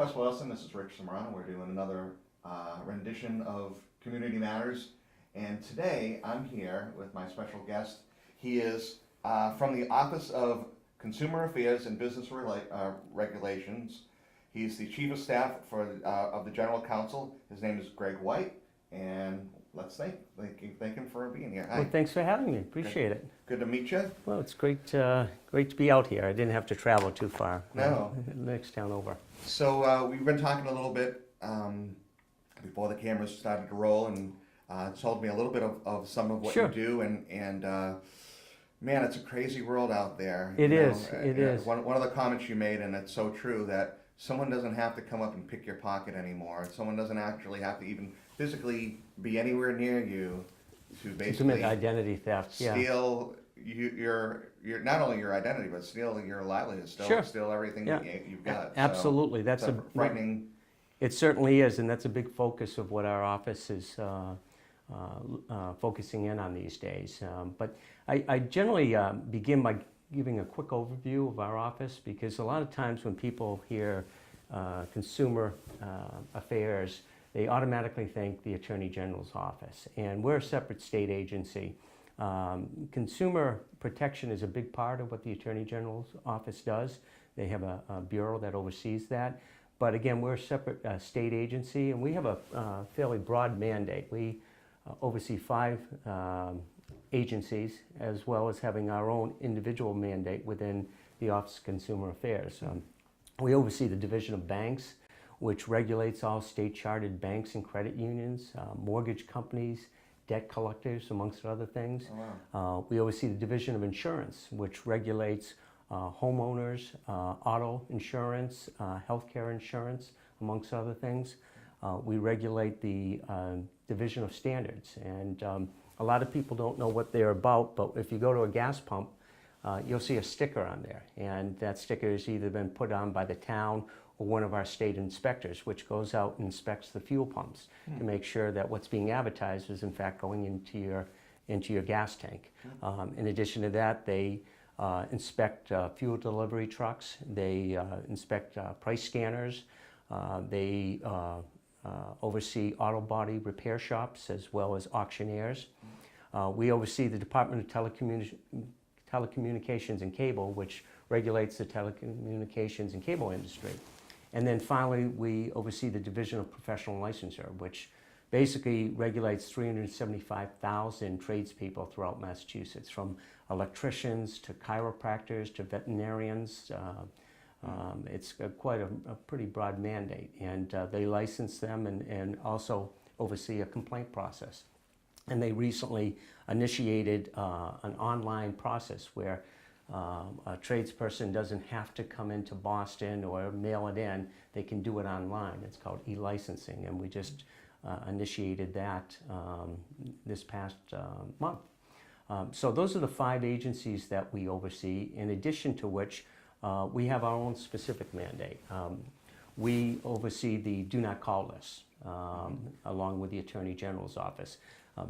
West Boylston, this is Rick Simmarano. We're doing another rendition of Community Matters. And today I'm here with my special guest. He is from the Office of Consumer Affairs and Business Regulations. He's the Chief of Staff of the General Counsel. His name is Greg White. And let's thank him for being here. Hi. Well, thanks for having me. Appreciate it. Good to meet you. Well, it's great to be out here. I didn't have to travel too far. No. Next town over. So we've been talking a little bit before the cameras started to roll, and told me a little bit of some of what Sure. you do, and man, it's a crazy world out there. It you know. is. It is. One of the comments you made, and it's so true, that someone doesn't have to come up and pick your pocket anymore. Someone doesn't actually have to even physically be anywhere near you to basically Commit identity theft. Yeah. steal your not only your identity, but steal your livelihood, Sure. steal everything Yeah. that you've got. Absolutely. So That's it's a frightening. It certainly is, and that's a big focus of what our office is focusing in on these days. But I generally begin by giving a quick overview of our office, because a lot of times when people hear consumer affairs, they automatically think the Attorney General's office. And we're a separate state agency. Consumer protection is a big part of what the Attorney General's office does. They have a bureau that oversees that. But again, we're a separate state agency, and we have a fairly broad mandate. We oversee 5 agencies, as well as having our own individual mandate within the Office of Consumer Affairs. We oversee the Division of Banks, which regulates all state-chartered banks and credit unions, mortgage companies, debt collectors, amongst other things. Oh, wow. We oversee the Division of Insurance, which regulates homeowners, auto insurance, healthcare insurance, amongst other things. We regulate the Division of Standards, and a lot of people don't know what they're about, but if you go to a gas pump, you'll see a sticker on there, and that sticker has either been put on by the town or one of our state inspectors, which goes out and inspects the fuel pumps to make sure that what's being advertised is in fact going into your gas tank. In addition to that, they inspect fuel delivery trucks, they inspect price scanners, they oversee auto body repair shops as well as auctioneers. We oversee the Department of Telecommunications and Cable, which regulates the telecommunications and cable industry. And then finally, we oversee the Division of Professional Licensure, which basically regulates 375,000 tradespeople throughout Massachusetts, from electricians to chiropractors to veterinarians. It's quite a pretty broad mandate, and they license them and also oversee a complaint process. And they recently initiated an online process where a tradesperson doesn't have to come into Boston or mail it in. They can do it online. It's called e-licensing, and we just initiated that this past month. So those are the 5 agencies that we oversee, in addition to which we have our own specific mandate. We oversee the do not call list, along with the Attorney General's office.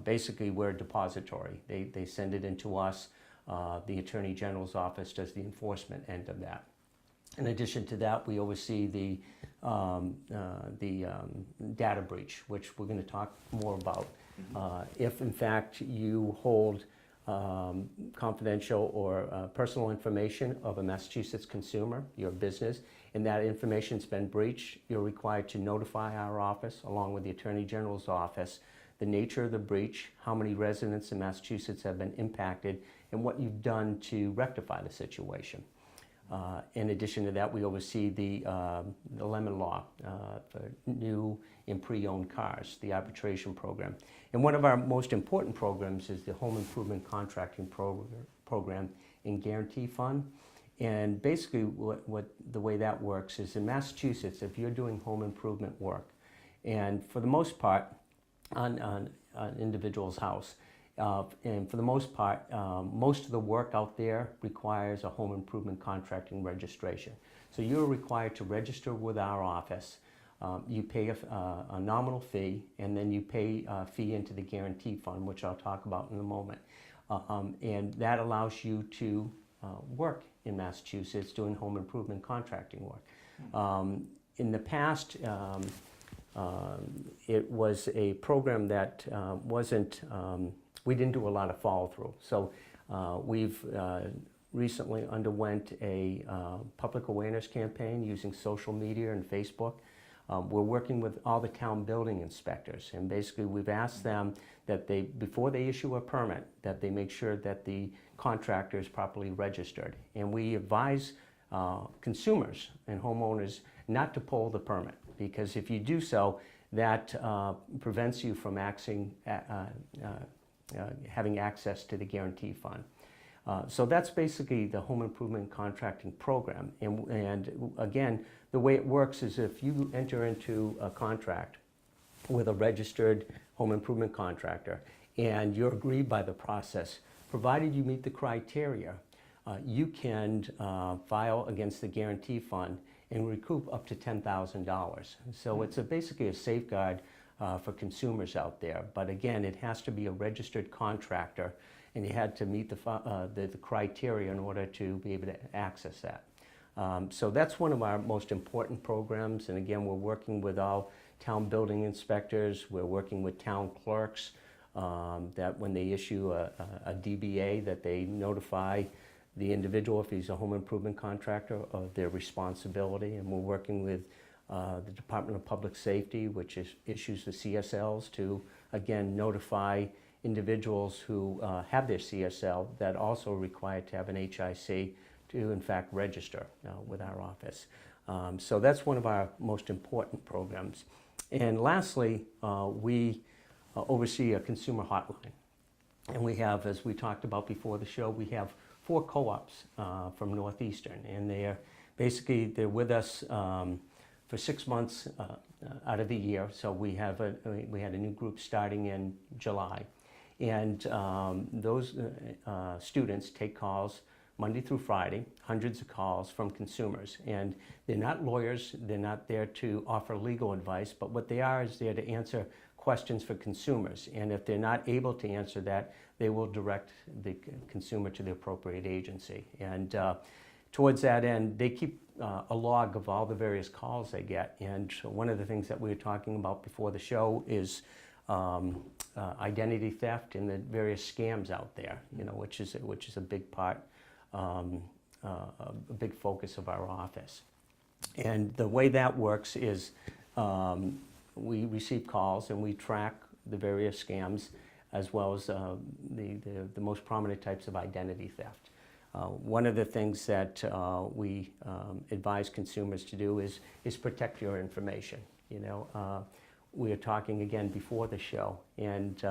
Basically, we're a depository. They send it into us. The Attorney General's office does the enforcement end of that. In addition to that, we oversee the data breach, which we're going to talk more about. If in fact you hold confidential or personal information of a Massachusetts consumer, your business, and that information's been breached, you're required to notify our office, along with the Attorney General's office, the nature of the breach, how many residents in Massachusetts have been impacted, and what you've done to rectify the situation. In addition to that, we oversee the Lemon Law for new and pre-owned cars, the arbitration program. And one of our most important programs is the Home Improvement Contracting Program and Guarantee Fund. And basically what the way that works is, in Massachusetts, if you're doing home improvement work, and for the most part on an individual's house, and for the most part, most of the work out there requires a home improvement contracting registration. So you're required to register with our office. You pay a nominal fee, and then you pay a fee into the guarantee fund, which I'll talk about in a moment. And that allows you to work in Massachusetts doing home improvement contracting work. In the past, it was a program that wasn't, we didn't do a lot of follow through. So we've recently underwent a public awareness campaign using social media and Facebook. We're working with all the town building inspectors, and basically we've asked them that they, before they issue a permit, that they make sure that the contractor is properly registered. And we advise consumers and homeowners not to pull the permit, because if you do so, that prevents you from having access to the guarantee fund. So that's basically the home improvement contracting program. And again, the way it works is if you enter into a contract with a registered home improvement contractor and you're agreed by the process, provided you meet the criteria, you can file against the guarantee fund and recoup up to $10,000. So it's basically a safeguard for consumers out there. But again, it has to be a registered contractor, and you had to meet the criteria in order to be able to access that. So that's one of our most important programs, and again, we're working with all town building inspectors, we're working with town clerks, that when they issue a DBA, that they notify the individual, if he's a home improvement contractor, of their responsibility. And we're working with the Department of Public Safety, which issues the CSLs, to again notify individuals who have their CSL that also are required to have an HIC to in fact register with our office. So that's one of our most important programs. And lastly, we oversee a consumer hotline. And we have, as we talked about before the show, we have 4 co-ops from Northeastern, and they're with us for 6 months out of the year. So we had a new group starting in July, and those students take calls Monday through Friday, hundreds of calls from consumers. And they're not lawyers, they're not there to offer legal advice, but what they are is there to answer questions for consumers. And if they're not able to answer that, they will direct the consumer to the appropriate agency. And towards that end, they keep a log of all the various calls they get. And one of the things that we were talking about before the show is identity theft and the various scams out there, which is a big part, a big focus of our office. And the way that works is we receive calls and we track the various scams, as well as the most prominent types of identity theft. One of the things that we advise consumers to do is protect your information. We were talking again before the show, and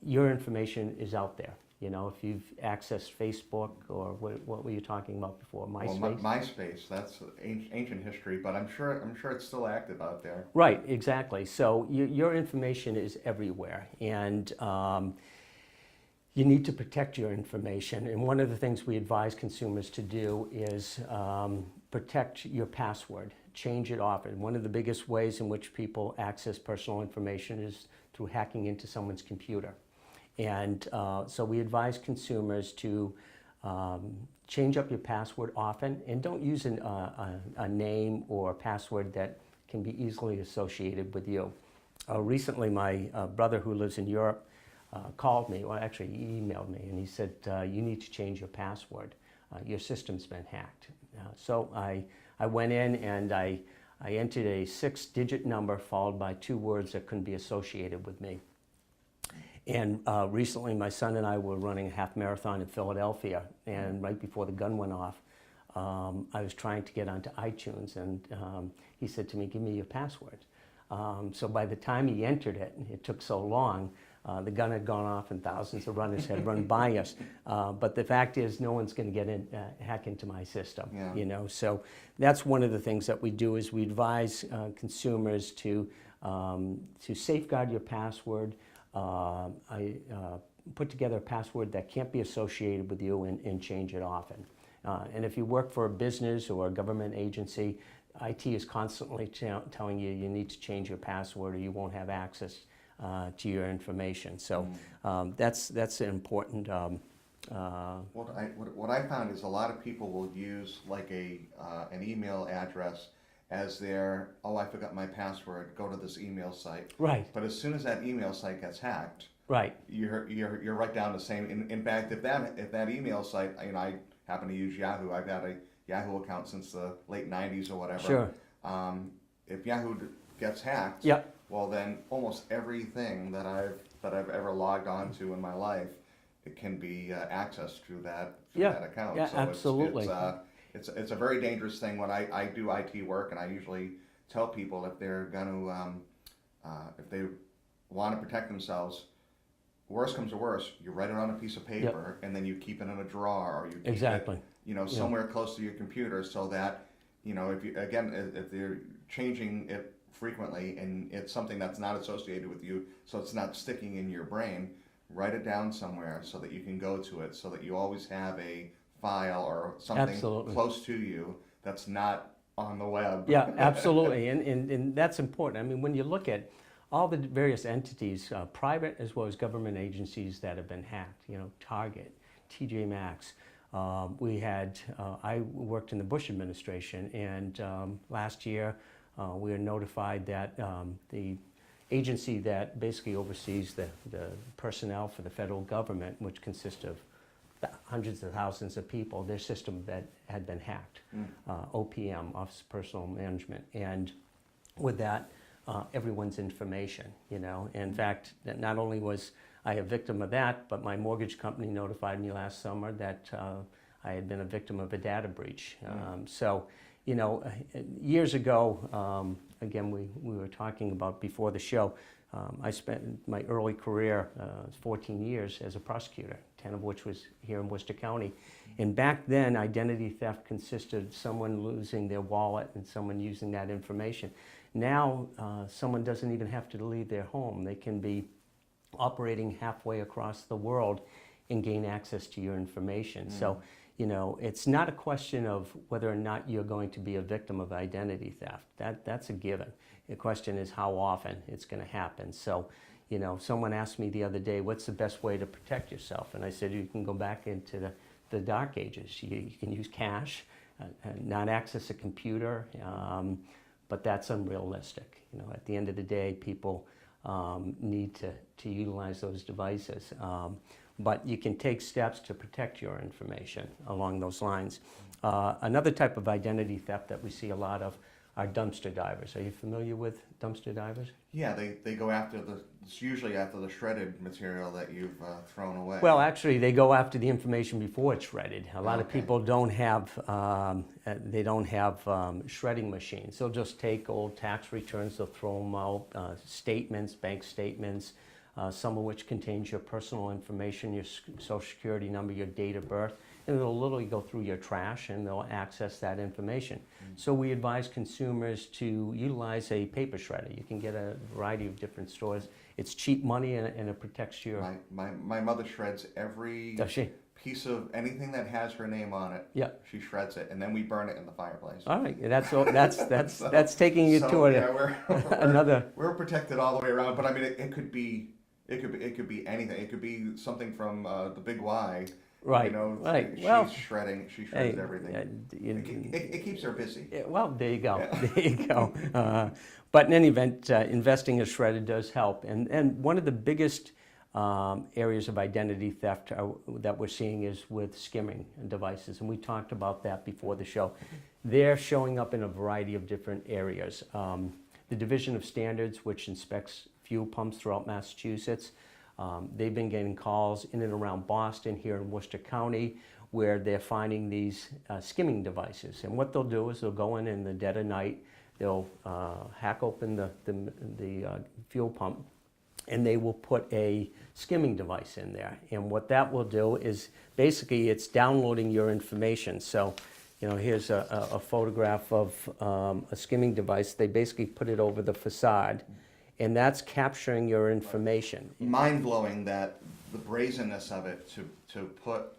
your information is out there. If you've accessed Facebook, or what were you talking about before, MySpace? Well, MySpace, that's ancient history, but I'm sure it's still active out there. Right, exactly. So your information is everywhere, and you need to protect your information. And one of the things we advise consumers to do is protect your password. Change it often. One of the biggest ways in which people access personal information is through hacking into someone's computer. And so we advise consumers to change up your password often, and don't use a name or a password that can be easily associated with you. Recently, my brother, who lives in Europe, called me, well actually he emailed me, and he said, you need to change your password. Your system's been hacked. So I went in and I entered a 6-digit number followed by 2 words that couldn't be associated with me. And recently my son and I were running a half marathon in Philadelphia, and right before the gun went off, I was trying to get onto iTunes, and he said to me, give me your password. So by the time he entered it, it took so long, the gun had gone off and thousands of runners had run by us. But the fact is, no one's going to get in, hack into my system. Yeah. So that's one of the things that we do, is we advise consumers to safeguard your password. I put together a password that can't be associated with you, and change it often. And if you work for a business or a government agency, IT is constantly telling you need to change your password or you won't have access to your information. So that's important. What I found is a lot of people will use like an email address as their, oh, I forgot my password, go to this email site. Right, But as soon as that email site gets hacked, right, you're right down the same. In fact, if that email site, I happen to use Yahoo. I've had a Yahoo account since the late '90s or whatever. sure. If Yahoo gets hacked, Yeah. well then almost everything that I've ever logged on to in my life, it can be accessed through that account. Yeah, So absolutely. it's a very dangerous thing. When I do IT work, and I usually tell people if they're going to if they want to protect themselves, worst comes to worst, you write it on a piece of paper, and then you keep it in a drawer, or you keep Exactly. it, somewhere close to your computer, so that, if they're changing it frequently and it's something that's not associated with you, so it's not sticking in your brain, write it down somewhere so that you can go to it, so that you always have a file or something Absolutely. close to you that's not on the web. Yeah, absolutely, and that's important. I mean, when you look at all the various entities, private as well as government agencies that have been hacked, Target, TJ Maxx. I worked in the Bush administration, and last year we were notified that the agency that basically oversees the personnel for the federal government, which consists of hundreds of thousands of people, their system that had been hacked, OPM, Office of Personnel Management, and with that, everyone's information, In fact, that not only was I a victim of that, but my mortgage company notified me last summer that I had been a victim of a data breach. Years ago, again, we were talking about before the show, I spent my early career, 14 years as a prosecutor, 10 of which was here in Worcester County. And back then, identity theft consisted of someone losing their wallet and someone using that information. Now, someone doesn't even have to leave their home. They can be operating halfway across the world and gain access to your information. So, it's not a question of whether or not you're going to be a victim of identity theft. That's a given. The question is how often it's going to happen. So, someone asked me the other day, what's the best way to protect yourself? And I said, you can go back into the dark ages. You can use cash, not access a computer, but that's unrealistic. At the end of the day, people need to utilize those devices. But you can take steps to protect your information along those lines. Another type of identity theft that we see a lot of are dumpster divers. Are you familiar with dumpster divers? Yeah, they go after it's usually after the shredded material that you've thrown away. Well, actually, they go after the information before it's shredded. A lot of people don't have shredding machines. They'll just take old tax returns, they'll throw them out, statements, bank statements, some of which contains your personal information, your social security number, your date of birth, and it'll literally go through your trash and they'll access that information. So we advise consumers to utilize a paper shredder. You can get a variety of different stores. It's cheap money and it protects your... My mother shreds every Does she? piece of anything that has her name on it. Yeah. She shreds it, and then we burn it in the fireplace. All right, that's taking you to another... We're protected all the way around, but I mean, it could be anything. It could be something from the Big Y. Right, right. Well, she shreds everything. It keeps her busy. Well, there you go. Yeah. There you go. But in any event, investing in shredded does help. And one of the biggest areas of identity theft that we're seeing is with skimming devices. And we talked about that before the show. They're showing up in a variety of different areas. The Division of Standards, which inspects fuel pumps throughout Massachusetts, they've been getting calls in and around Boylston, here in Worcester County, where they're finding these skimming devices. And what they'll do is they'll go in the dead of night, they'll hack open the fuel pump, and they will put a skimming device in there. And what that will do is basically it's downloading your information. So, here's a photograph of a skimming device. They basically put it over the facade, and that's capturing your information. Mind-blowing that the brazenness of it to put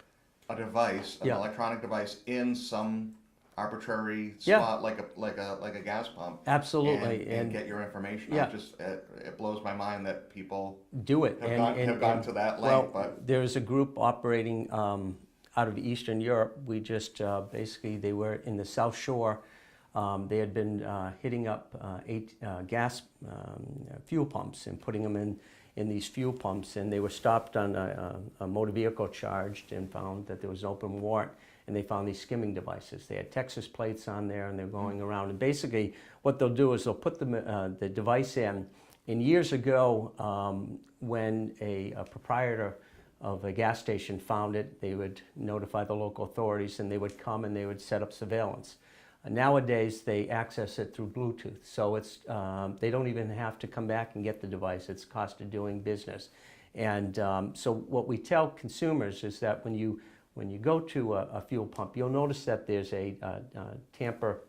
a device, an electronic device, in some arbitrary spot like a gas pump. Absolutely, and get your information. Yeah. It blows my mind that people do it have gone to that length. But there's a group operating out of Eastern Europe. We just basically, they were in the South Shore They had been hitting up gas fuel pumps and putting them in these fuel pumps, and they were stopped on a motor vehicle charged and found that there was an open warrant, and they found these skimming devices. They had Texas plates on there, and they're going around. And basically what they'll do is they'll put the device in. And years ago, when a proprietor of a gas station found it, they would notify the local authorities, and they would come and they would set up surveillance. Nowadays, they access it through Bluetooth, so it's they don't even have to come back and get the device. It's cost of doing business. And so what we tell consumers is that when you go to a fuel pump, you'll notice that there's a tamper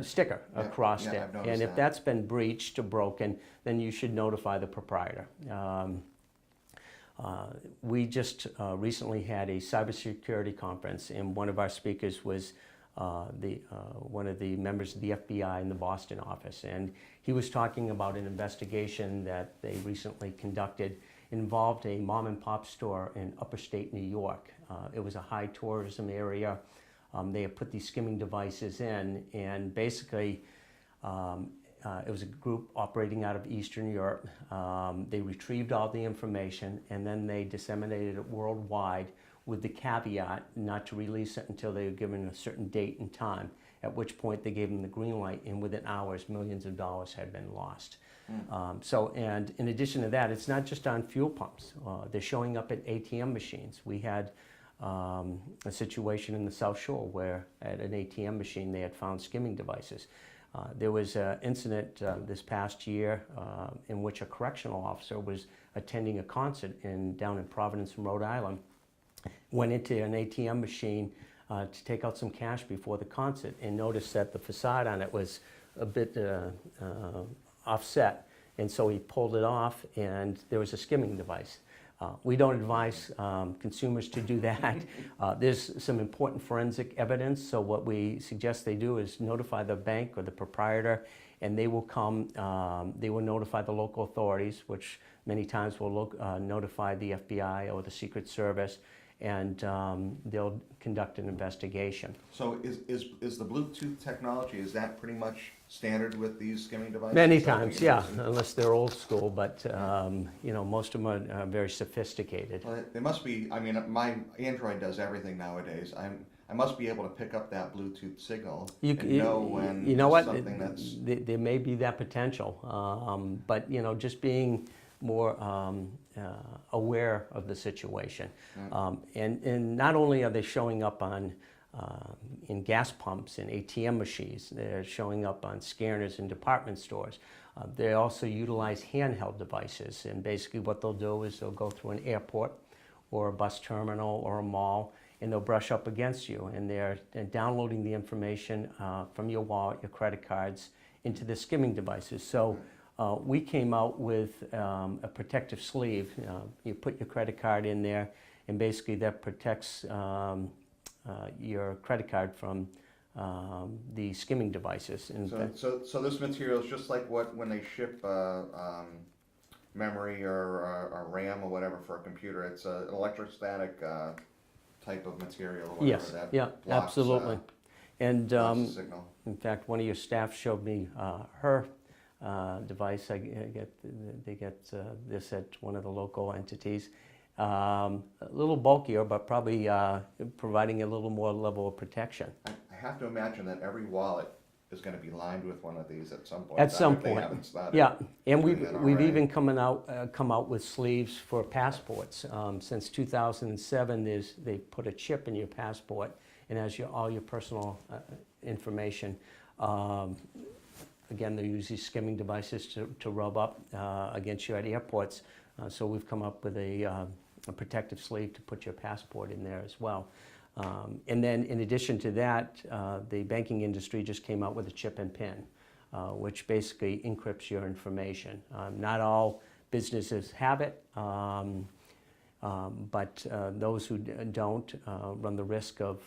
sticker across it. And if that's been breached or broken, then you should notify the proprietor. We just recently had a cybersecurity conference, and one of our speakers was one of the members of the FBI in the Boston office, and he was talking about an investigation that they recently conducted involved a mom and pop store in upstate New York. It was a high tourism area. They had put these skimming devices in, and basically it was a group operating out of Eastern Europe. They retrieved all the information, and then they disseminated it worldwide with the caveat not to release it until they were given a certain date and time, at which point they gave them the green light, and within hours, millions of dollars had been lost. And in addition to that, it's not just on fuel pumps. They're showing up at ATM machines. We had a situation in the South Shore where at an ATM machine they had found skimming devices. There was an incident this past year in which a correctional officer was attending a concert down in Providence, Rhode Island, went into an ATM machine to take out some cash before the concert, and noticed that the facade on it was a bit offset, and so he pulled it off, and there was a skimming device. We don't advise consumers to do that. There's some important forensic evidence, so what we suggest they do is notify the bank or the proprietor, and they will come, they will notify the local authorities, which many times will notify the FBI or the Secret Service, and they'll conduct an investigation. So is the Bluetooth technology, is that pretty much standard with these skimming devices? Many times, yeah, unless they're old school, but you know, most of them are very sophisticated. Well, they must be. I mean, my Android does everything nowadays. I must be able to pick up that Bluetooth signal and know when you know what, something that's... There may be that potential, but you know, just being more aware of the situation. And not only are they showing up on in gas pumps and ATM machines, they're showing up on scanners in department stores. They also utilize handheld devices, and basically what they'll do is they'll go through an airport or a bus terminal or a mall, and they'll brush up against you, and they're downloading the information from your wallet, your credit cards, into the skimming devices. So we came out with a protective sleeve. You put your credit card in there, and basically that protects your credit card from the skimming devices. And so this material is just like when they ship memory or RAM or whatever for a computer. It's an electrostatic type of material. Or whatever, yes, that yeah, blocks, absolutely. And signal. in fact, one of your staff showed me her device. They get this at one of the local entities. A little bulkier, but probably providing a little more level of protection. I have to imagine that every wallet is going to be lined with one of these at some point. At some point, yeah. And we've even come out with sleeves for passports. Since 2007, they put a chip in your passport, and has all your personal information. Again, they use these skimming devices to rub up against you at airports. So we've come up with a protective sleeve to put your passport in there as well. And then in addition to that, the banking industry just came out with a chip and pin, which basically encrypts your information. Not all businesses have it, but those who don't run the risk of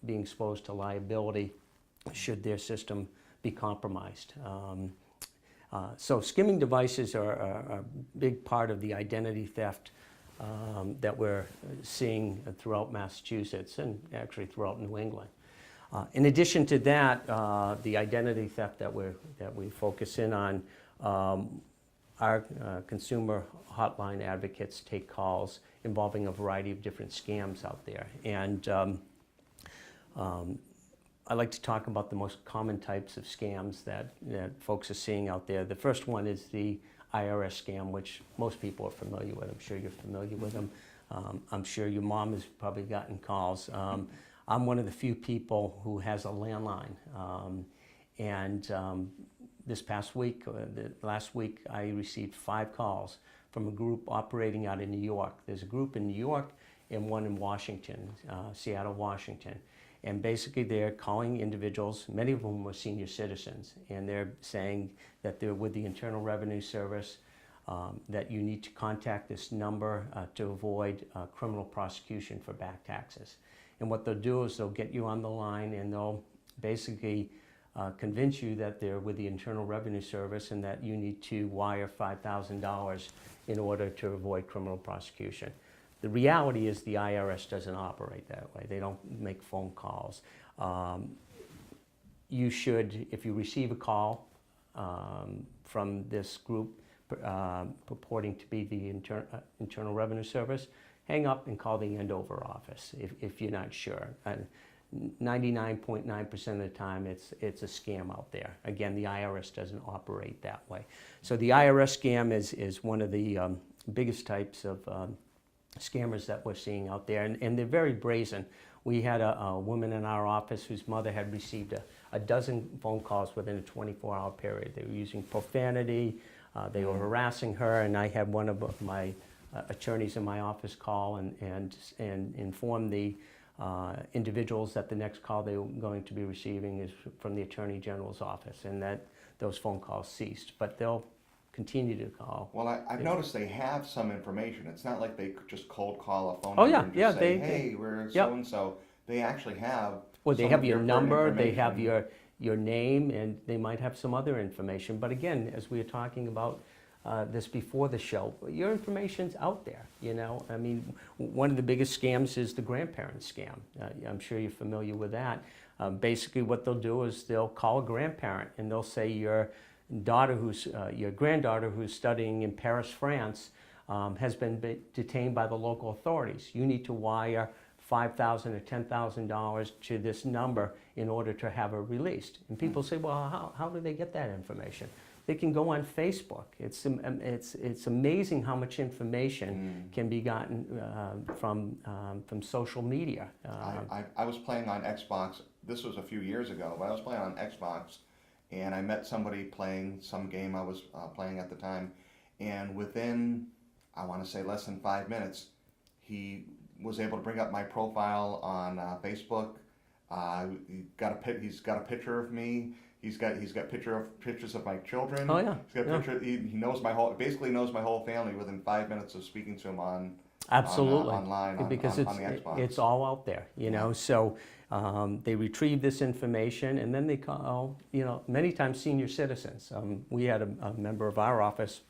being exposed to liability should their system be compromised. So skimming devices are a big part of the identity theft that we're seeing throughout Massachusetts and actually throughout New England. In addition to that, the identity theft that we focus in on, our consumer hotline advocates take calls involving a variety of different scams out there. And I like to talk about the most common types of scams that folks are seeing out there. The first one is the IRS scam, which most people are familiar with. I'm sure you're familiar with them. I'm sure your mom has probably gotten calls. I'm one of the few people who has a landline. This past week, last week, I received 5 calls from a group operating out in New York. There's a group in New York and one in Washington, Seattle, Washington. And basically they're calling individuals, many of them were senior citizens, and they're saying that they're with the Internal Revenue Service, that you need to contact this number to avoid criminal prosecution for back taxes. And what they'll do is they'll get you on the line and they'll basically convince you that they're with the Internal Revenue Service and that you need to wire $5,000 in order to avoid criminal prosecution. The reality is the IRS doesn't operate that way. They don't make phone calls. You should, if you receive a call from this group purporting to be the Internal Revenue Service, hang up and call the Andover office if you're not sure. 99.9% of the time it's a scam out there. Again, the IRS doesn't operate that way. So the IRS scam is one of the biggest types of scammers that we're seeing out there, and they're very brazen. We had a woman in our office whose mother had received a dozen phone calls within a 24-hour period. They were using profanity, they were harassing her, and I had one of my attorneys in my office call and inform the individuals that the next call they were going to be receiving is from the Attorney General's office, and that those phone calls ceased. But they'll continue to call. Well, I've noticed they have some information. It's not like they could just cold call a phone Oh, number yeah, and yeah, just say, they- hey, we're yep. so-and-so. They actually have Well, they some have of your current number, they have information. your name, and they might have some other information. But again, as we were talking about this before the show, your information's out there, you know? I mean, one of the biggest scams is the grandparent scam. I'm sure you're familiar with that. Basically what they'll do is they'll call a grandparent and they'll say your granddaughter who's studying in Paris, France, has been detained by the local authorities. You need to wire $5,000 or $10,000 to this number in order to have her released. And people say, well, how do they get that information? They can go on Facebook. It's amazing how much information can be gotten from social media. I was playing on Xbox. This was a few years ago, but I was playing on Xbox, and I met somebody playing some game I was playing at the time, and within, I want to say, less than 5 minutes, he was able to bring up my profile on Facebook. He's got a picture of me. He's got pictures of my children. Oh yeah. He's got picture. He knows basically knows my whole family within 5 minutes of speaking to him on. Absolutely. Online because on the Xbox. it's all out there, you know. So they retrieve this information and then they call, you know, many times senior citizens. We had a member of our office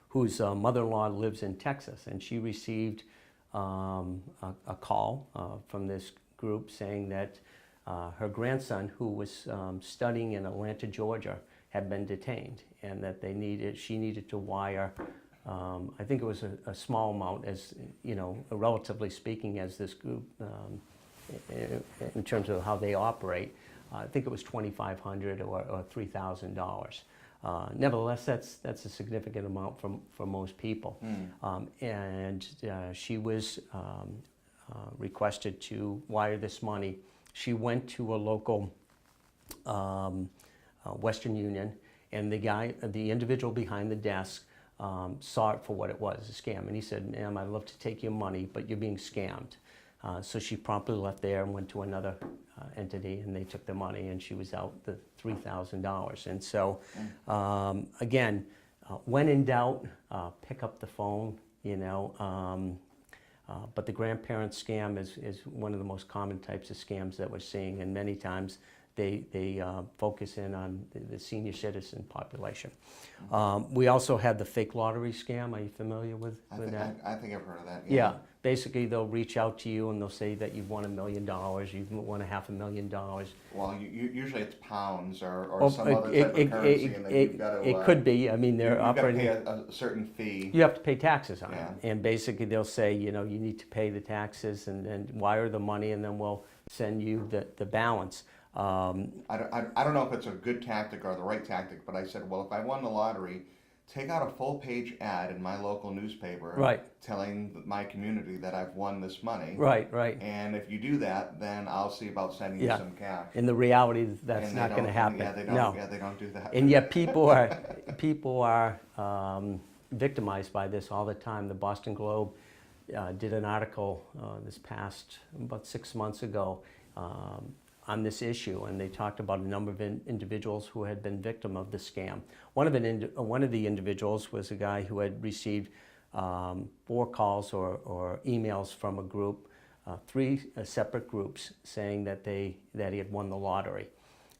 whose mother-in-law lives in Texas, and she received a call from this group saying that her grandson, who was studying in Atlanta, Georgia, had been detained, and that she needed to wire, I think it was a small amount, as you know, relatively speaking, as this group, in terms of how they operate. I think it was $2,500 or $3,000. Nevertheless, that's a significant amount for most people. She was requested to wire this money. She went to a local Western Union, and the individual behind the desk saw it for what it was, a scam. And he said, ma'am, I'd love to take your money, but you're being scammed. So she promptly left there and went to another entity, and they took the money, and she was out the $3,000. And so, again, when in doubt, pick up the phone, you know. But the grandparent scam is one of the most common types of scams that we're seeing, and many times they focus in on the senior citizen population. We also had the fake lottery scam. Are you familiar with that? I think I've heard of that. Yeah, basically they'll reach out to you and they'll say that you've won $1 million, you've won $500,000. Well, usually it's pounds or Oh, some other type of currency, and then you've got to. It could be. I mean, they're you've got to operating. pay a certain fee. You have to pay taxes on Yeah. it, and basically they'll say, you know, you need to pay the taxes and wire the money, and then we'll send you the balance. I don't know if it's a good tactic or the right tactic, but I said, well, if I won the lottery, take out a full-page ad in my local newspaper, Right. telling my community that I've won this money. Right. And if you do that, then I'll see about sending you some cash. And the reality is that's And not going to happen. Yeah, they don't. No. Yeah, they don't do that. And yet people are victimized by this all the time. The Boston Globe did an article this past about 6 months ago on this issue, and they talked about a number of individuals who had been victim of the scam. One of the individuals was a guy who had received 4 calls or emails from a group, 3 separate groups, saying that he had won the lottery.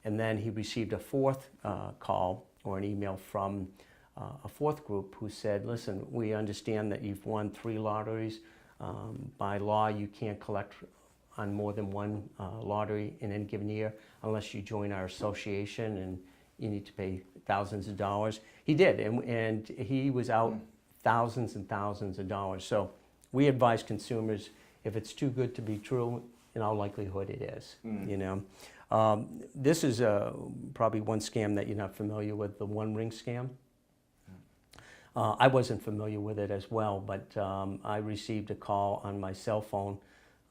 And then he received a 4th call or an email from a 4th group who said, listen, we understand that you've won 3 lotteries. By law, you can't collect on more than one lottery in any given year unless you join our association, and you need to pay thousands of dollars. He did, and he was out thousands and thousands of dollars. So we advise consumers, if it's too good to be true, in all likelihood it is. You know, this is probably one scam that you're not familiar with, the One Ring scam. I wasn't familiar with it as well, but I received a call on my cell phone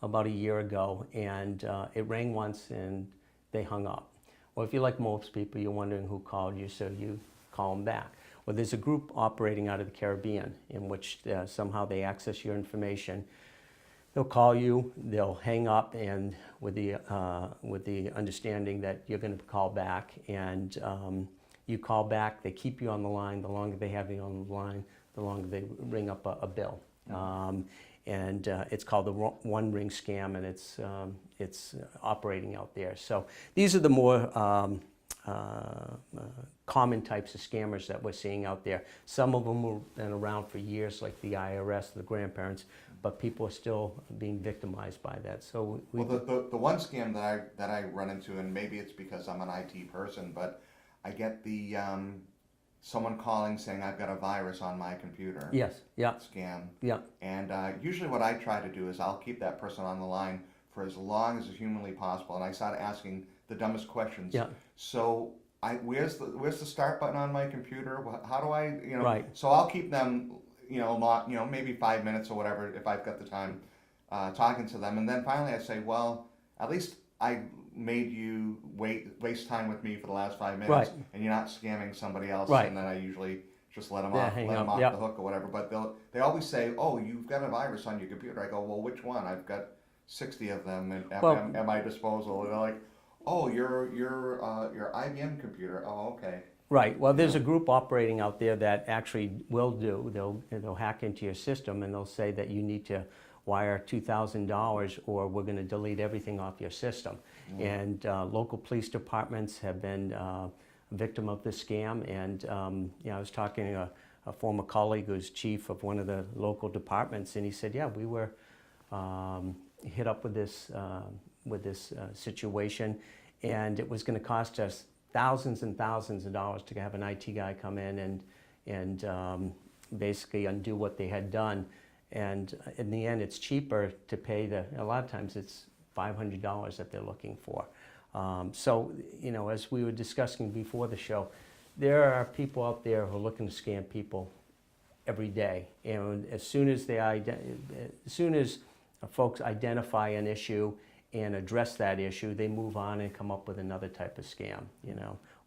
about a year ago, and it rang once and they hung up. Well, if you're like most people, you're wondering who called you, so you call them back. Well, there's a group operating out of the Caribbean in which somehow they access your information. They'll call you, they'll hang up, and with the understanding that you're going to call back, and you call back, they keep you on the line. The longer they have you on the line, the longer they ring up a bill. And it's called the One Ring scam, and it's operating out there. So these are the more common types of scammers that we're seeing out there. Some of them have been around for years, like the IRS, the grandparents, but people are still being victimized by that. So well, the one scam that I run into, and maybe it's because I'm an IT person, but I get the someone calling saying I've got a virus on my computer. Yes, yeah. Scam. Yeah. And usually what I try to do is I'll keep that person on the line for as long as is humanly possible, and I start asking the dumbest questions. Yeah. So where's the start button on my computer? How do I, you know? Right. So I'll keep them, maybe 5 minutes or whatever if I've got the time talking to them, and then finally I say, well, at least I made you waste time with me for the last 5 minutes, Right. and you're not scamming somebody else. Right. And then I usually just let them Hang up. off Yep. the hook or whatever. But they always say, oh, you've got a virus on your computer. I go, well, which one? I've got 60 of them at my disposal. And they're like, oh, your IBM computer. Oh, okay. Right. Well, there's a group operating out there that actually they'll hack into your system, and they'll say that you need to wire $2,000 or we're going to delete everything off your system. And local police departments have been a victim of this scam. And I was talking to a former colleague who's chief of one of the local departments, and he said, yeah, we were hit up with this situation, and it was going to cost us thousands and thousands of dollars to have an IT guy come in and basically undo what they had done. And in the end, it's cheaper to pay a lot of times it's $500 that they're looking for. So, as we were discussing before the show, there are people out there who are looking to scam people every day. And as soon as folks identify an issue and address that issue, they move on and come up with another type of scam.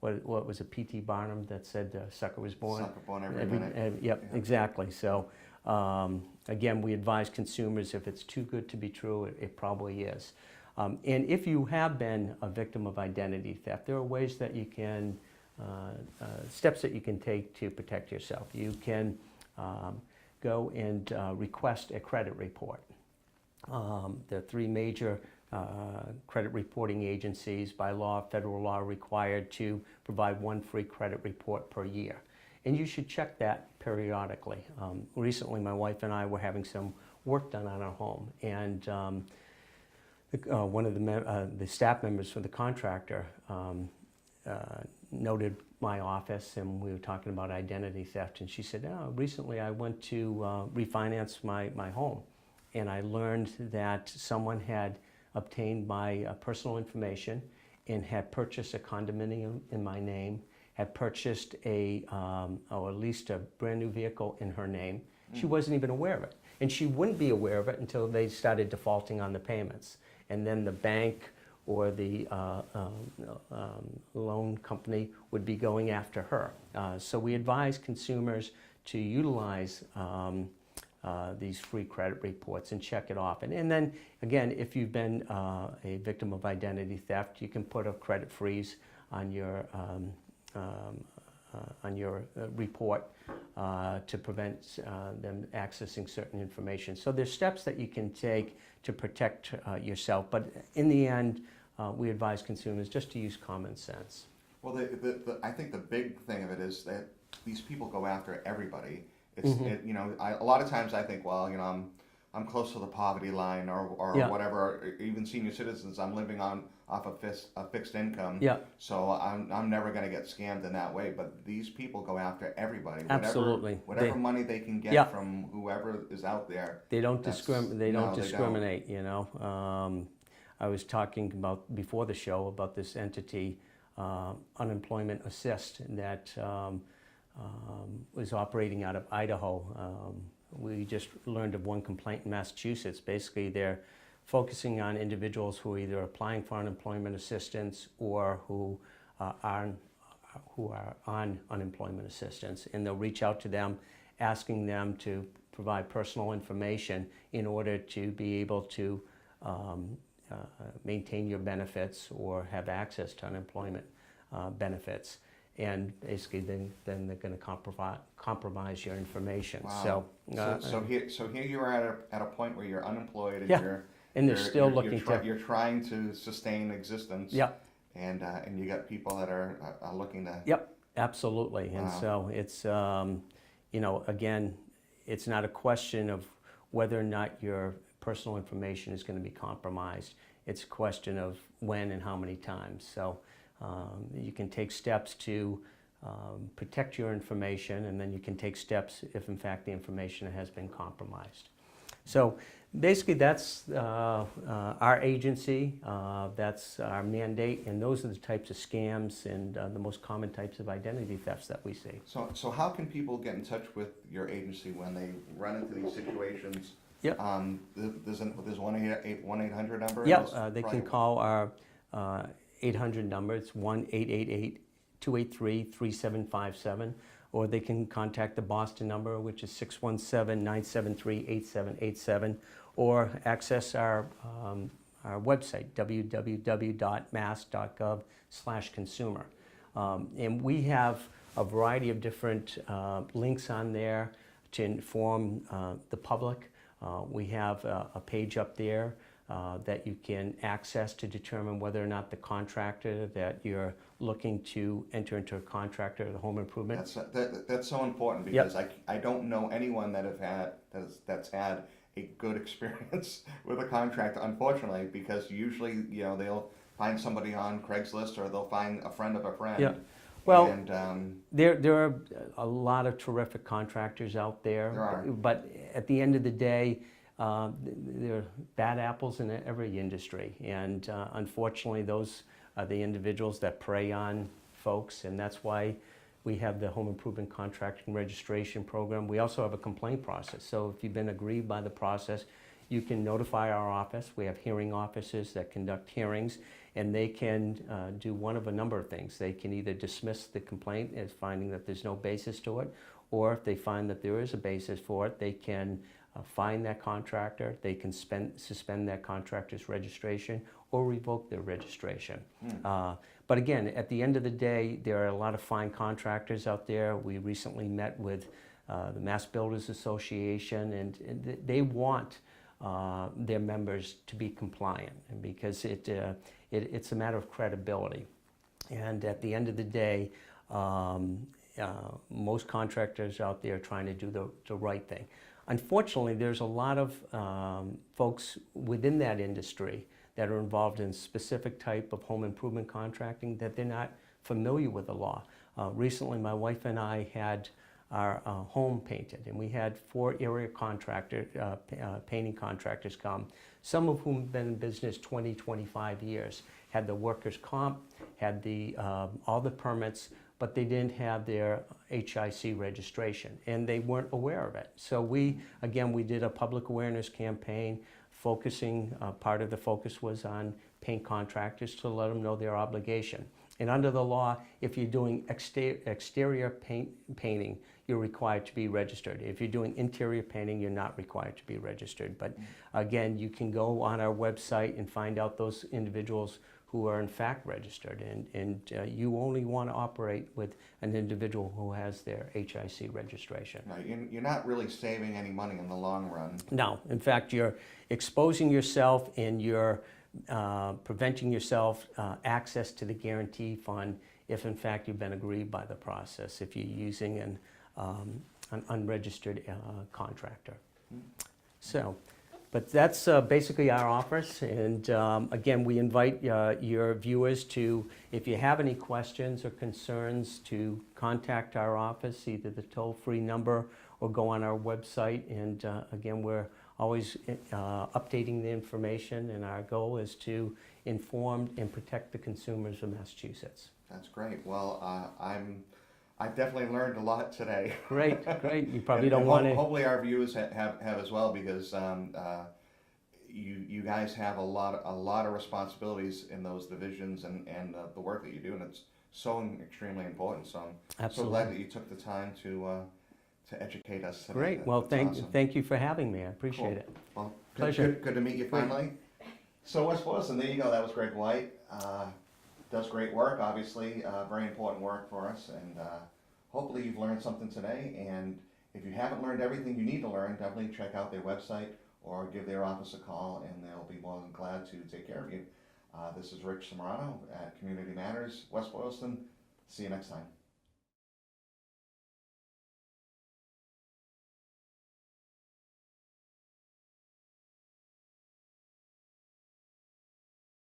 What was it, P.T. Barnum that said sucker was born? Sucker born every minute. Yep, yeah. Exactly. So again, we advise consumers, if it's too good to be true, it probably is. And if you have been a victim of identity theft, there are ways that you can, steps that you can take to protect yourself. You can go and request a credit report. There are three major credit reporting agencies by law, federal law, required to provide one free credit report per year. And you should check that periodically. Recently, my wife and I were having some work done on our home, and one of the staff members for the contractor noted my office, and we were talking about identity theft, and she said, "Oh, recently I went to refinance my home, and I learned that someone had obtained my personal information and had purchased a condominium in my name, had purchased or leased a brand new vehicle in her name." She wasn't even aware of it. And she wouldn't be aware of it until they started defaulting on the payments. And then the bank or the loan company would be going after her. So we advise consumers to utilize these free credit reports and check it off. And then, again, if you've been a victim of identity theft, you can put a credit freeze on your report to prevent them accessing certain information. So there's steps that you can take to protect yourself, but in the end, we advise consumers just to use common sense. Well, I think the big thing of it is that these people go after everybody. It's a lot of times I think, well, I'm close to the poverty line or Yeah. whatever. Or even senior citizens, I'm living off a fixed income. Yeah. So I'm never going to get scammed in that way. But these people go after everybody. Absolutely. Whatever money they can get Yeah. from whoever is out there. They don't That's- discriminate. no, they don't. discriminate. I was talking about before the show about this entity, Unemployment Assist, that was operating out of Idaho. We just learned of one complaint in Massachusetts. Basically, they're focusing on individuals who are either applying for unemployment assistance or who are on unemployment assistance, and they'll reach out to them, asking them to provide personal information in order to be able to maintain your benefits or have access to unemployment benefits. And basically, then they're going to compromise your information. Wow. So here you are at a point where you're unemployed and Yeah. And they're still looking you're trying to sustain existence. Yep. And you got people that are looking to. Yep. Absolutely. Wow. And so it's again, it's not a question of whether or not your personal information is going to be compromised. It's a question of when and how many times. So you can take steps to protect your information, and then you can take steps if in fact the information has been compromised. So basically that's our agency, that's our mandate, and those are the types of scams and the most common types of identity thefts that we see. So how can people get in touch with your agency when they run into these situations? Yep. There's 1-800 number? Yep, they can call our 800 number. It's 1-888-283-3757, or they can contact the Boylston number, which is 617-973-8787, or access our website, www.mass.gov/consumer. And we have a variety of different links on there to inform the public. We have a page up there that you can access to determine whether or not the contractor that you're looking to enter into a contract or the home improvement. That's so important, because I don't know anyone that's had a good experience with a contractor, unfortunately, because usually they'll find somebody on Craigslist or they'll find a friend of a friend. Yeah. Well, and, there are a lot of terrific contractors out there. There are. But at the end of the day, there are bad apples in every industry, and unfortunately those are the individuals that prey on folks, and that's why we have the Home Improvement Contracting Registration Program. We also have a complaint process, so if you've been aggrieved by the process, you can notify our office. We have hearing officers that conduct hearings, and they can do one of a number of things. They can either dismiss the complaint as finding that there's no basis to it, or if they find that there is a basis for it, they can fine that contractor, they can suspend that contractor's registration, or revoke their registration. But again, at the end of the day, there are a lot of fine contractors out there. We recently met with the Mass Builders Association, and they want their members to be compliant, and because it's a matter of credibility. And at the end of the day, most contractors out there are trying to do the right thing. Unfortunately, there's a lot of folks within that industry that are involved in specific type of home improvement contracting that they're not familiar with the law. Recently, my wife and I had our home painted, and we had 4 area painting contractors come, some of whom have been in business 20, 25 years, had the workers' comp, had all the permits, but they didn't have their HIC registration, and they weren't aware of it. So we did a public awareness campaign focusing, part of the focus was on paint contractors to let them know their obligation. And under the law, if you're doing exterior painting, you're required to be registered. If you're doing interior painting, you're not required to be registered. But again, you can go on our website and find out those individuals who are in fact registered, and you only want to operate with an individual who has their HIC registration. Now, you're not really saving any money in the long run. No, in fact, you're exposing yourself and you're preventing yourself access to the guarantee fund if in fact you've been aggrieved by the process, if you're using an unregistered contractor. So. But that's basically our office, and again, we invite your viewers to, if you have any questions or concerns, to contact our office, either the toll-free number or go on our website. And again, we're always updating the information, and our goal is to inform and protect the consumers of Massachusetts. That's great. Well, I definitely learned a lot today. Great, great. You probably don't want to. Hopefully, our viewers have as well, because you guys have a lot of responsibilities in those divisions and the work that you do, and it's so extremely important. So I'm so glad that you took the time to educate us today. Great. Well, awesome. Thank you for having me. I appreciate it. Well, pleasure. Good to meet you finally. So West Boylston, there you go. That was Greg White. Does great work, obviously, very important work for us, and hopefully you've learned something today. And if you haven't learned everything you need to learn, definitely check out their website or give their office a call, and they'll be more than glad to take care of you. This is Rich Simmarano at Community Matters, West Boylston. See you next time.